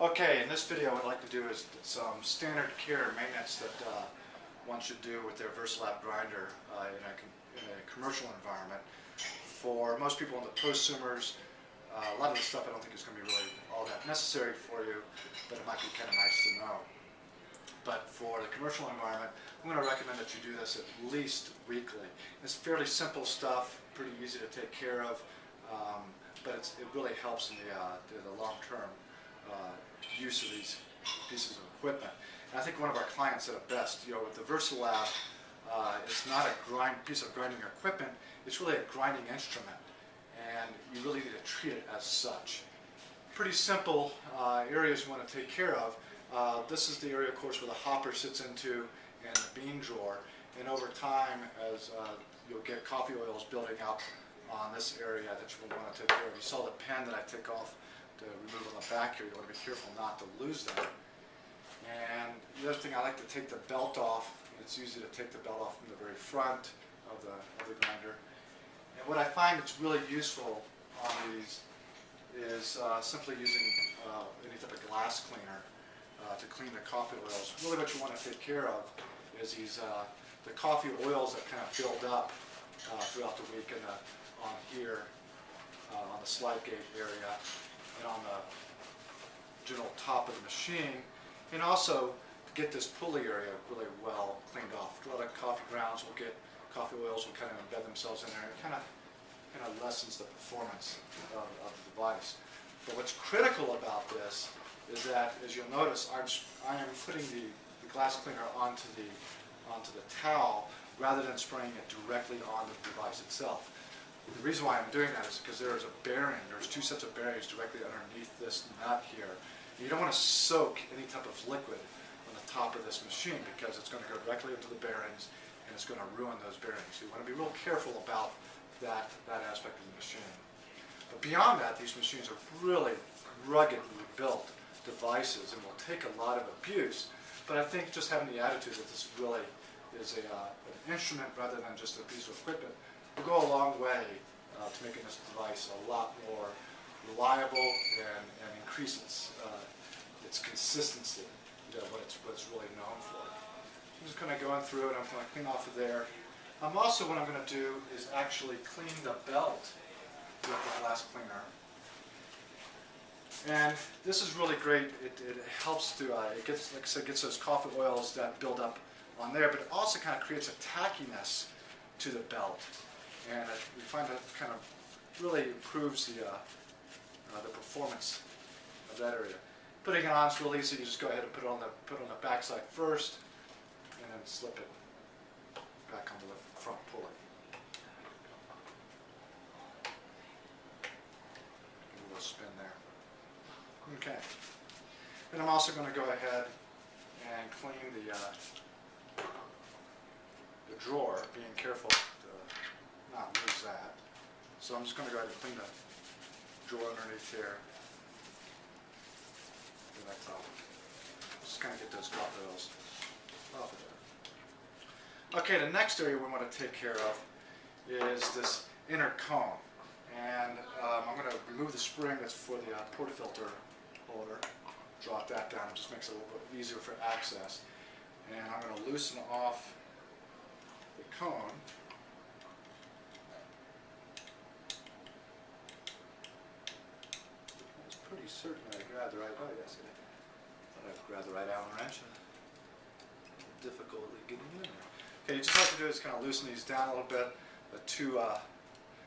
Okay, in this video what I'd like to do is some standard care maintenance that one should do with their Versalab grinder in a commercial environment. For most people in the prosumers, a lot of the stuff I don't think is going to be really all that necessary for you, but it might be kind of nice to know. But for the commercial environment, I'm going to recommend that you do this at least weekly. It's fairly simple stuff, pretty easy to take care of, but it really helps in the long-term use of these pieces of equipment. And I think one of our clients said it best. You know, with the Versalab, it's not a piece of grinding equipment. It's really a grinding instrument, and you really need to treat it as such. Pretty simple areas you want to take care of. This is the area, of course, where the hopper sits into and the bean drawer. And over time, as you'll get coffee oils building up on this area that you will want to take care of. You saw the pen that I take off to remove on the back here. You want to be careful not to lose that. And the other thing, I like to take the belt off. It's easy to take the belt off from the very front of the grinder. And what I find that's really useful on these is simply using any type of glass cleaner to clean the coffee oils. Really what you want to take care of is the coffee oils that kind of build up throughout the week and on here, on the slide gate area, and on the general top of the machine, and also get this pulley area really well cleaned off. A lot of coffee grounds will get, coffee oils will kind of embed themselves in there, and it kind of lessens the performance of the device. But what's critical about this is that, as you'll notice, I am putting the glass cleaner onto the towel rather than spraying it directly on the device itself. The reason why I'm doing that is because there is a bearing. There's two sets of bearings directly underneath this nut here. And you don't want to soak any type of liquid on the top of this machine because it's going to go directly into the bearings and it's going to ruin those bearings. So you want to be real careful about that aspect of the machine. But beyond that, these machines are really ruggedly built devices and will take a lot of abuse. But I think just having the attitude that this really is an instrument rather than just a piece of equipment will go a long way to making this device a lot more reliable and increase its consistency, what it's really known for. I'm just kind of going through it. I'm going to clean off of there. What I'm going to do is actually clean the belt with the glass cleaner. And this is really great. It helps to, it gets, like I said, gets those coffee oils that build up on there, but it also kind of creates a tackiness to the belt. And we find that kind of really improves the performance of that area. Putting it on is real easy. You just go ahead and put it on the back side first, and then slip it back onto the front pulley. Give a little spin there. Okay. And I'm also going to go ahead and clean the drawer, being careful to not lose that. So I'm just going to go ahead and clean the drawer underneath here. And that's all. Just kind of get those coffee oils off of there. Okay, the next area we want to take care of is this inner cone. And I'm going to remove the spring that's for the portafilter holder. Drop that down. It just makes it a little bit easier for access. And I'm going to loosen off the cone. I was pretty certain I grabbed the right, oh yes, I thought I grabbed the right Allen wrench. Difficultly getting in there. Okay, you just have to do is kind of loosen these down a little bit. The two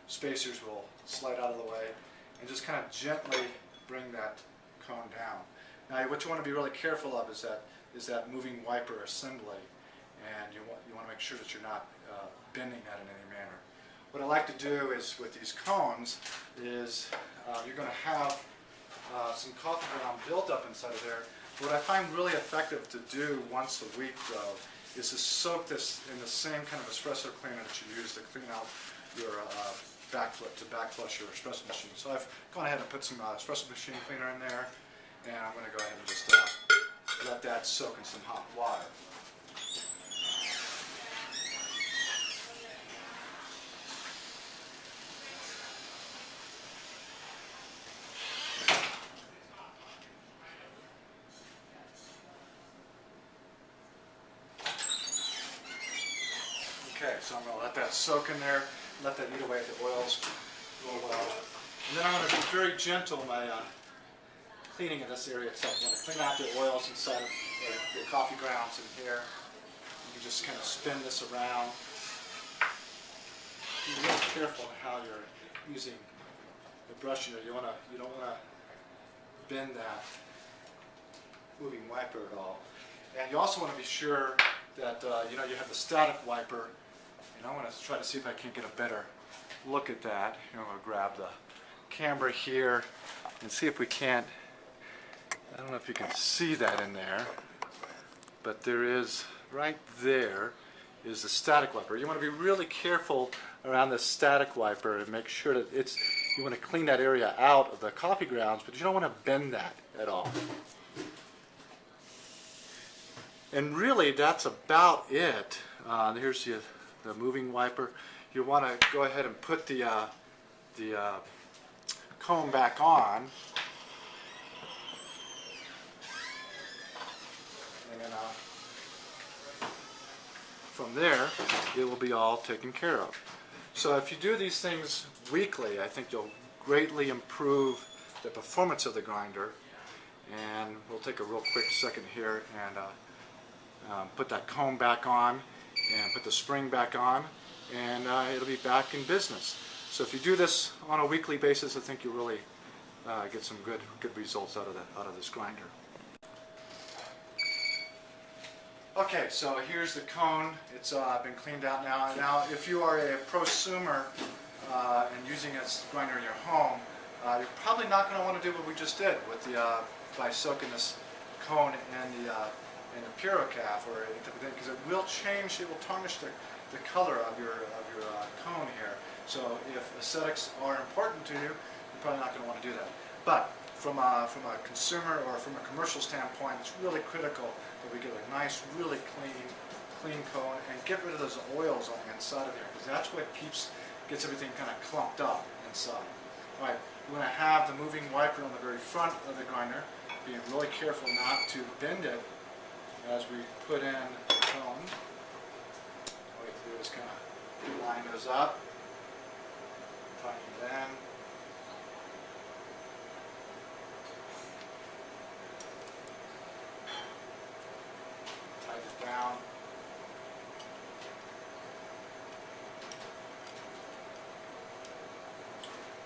spacers will slide out of the way, and just kind of gently bring that cone down. Now, what you want to be really careful of is that moving wiper assembly, and you want to make sure that you're not bending that in any manner. What I like to do is with these cones is you're going to have some coffee ground built up inside of there. What I find really effective to do once a week, though, is to soak this in the same kind of espresso cleaner that you use to clean out your backflush your espresso machine. So I've gone ahead and put some espresso machine cleaner in there, and I'm going to go ahead and just let that soak in some hot water. Okay, so I'm going to let that soak in there, let that eat away at the oils real well. And then I'm going to be very gentle in my cleaning of this area itself. I'm going to clean out the oils inside of the coffee grounds in here. You just kind of spin this around. Be real careful in how you're using the brush. You don't want to bend that moving wiper at all. And you also want to be sure that you have the static wiper. And I want to try to see if I can't get a better look at that. I'm going to grab the camera here and see if we can't. I don't know if you can see that in there, but there is right there is the static wiper. You want to be really careful around the static wiper and make sure that you want to clean that area out of the coffee grounds, but you don't want to bend that at all. And really, that's about it. Here's the moving wiper. You want to go ahead and put the comb back on. And then from there, it will be all taken care of. So if you do these things weekly, I think you'll greatly improve the performance of the grinder. And we'll take a real quick second here and put that comb back on and put the spring back on, and it'll be back in business. So if you do this on a weekly basis, I think you'll really get some good results out of this grinder. Okay, so here's the cone. It's been cleaned out now. Now, if you are a prosumer and using this grinder in your home, you're probably not going to want to do what we just did with by soaking this cone in the Purocaf or anything, because it will change. It will tarnish the color of your cone here. So if aesthetics are important to you, you're probably not going to want to do that. But from a consumer or from a commercial standpoint, it's really critical that we get a nice, really clean cone and get rid of those oils on the inside of here, because that's what gets everything kind of clumped up inside. All right, we're going to have the moving wiper on the very front of the grinder, being really careful not to bend it as we put in the cone. All we have to do is kind of line those up, tighten it in. Tighten it down.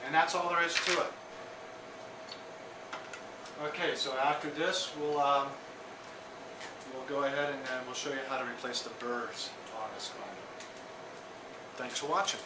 And that's all there is to it. Okay, so after this, we'll go ahead and we'll show you how to replace the burrs on this grinder. Thanks for watching.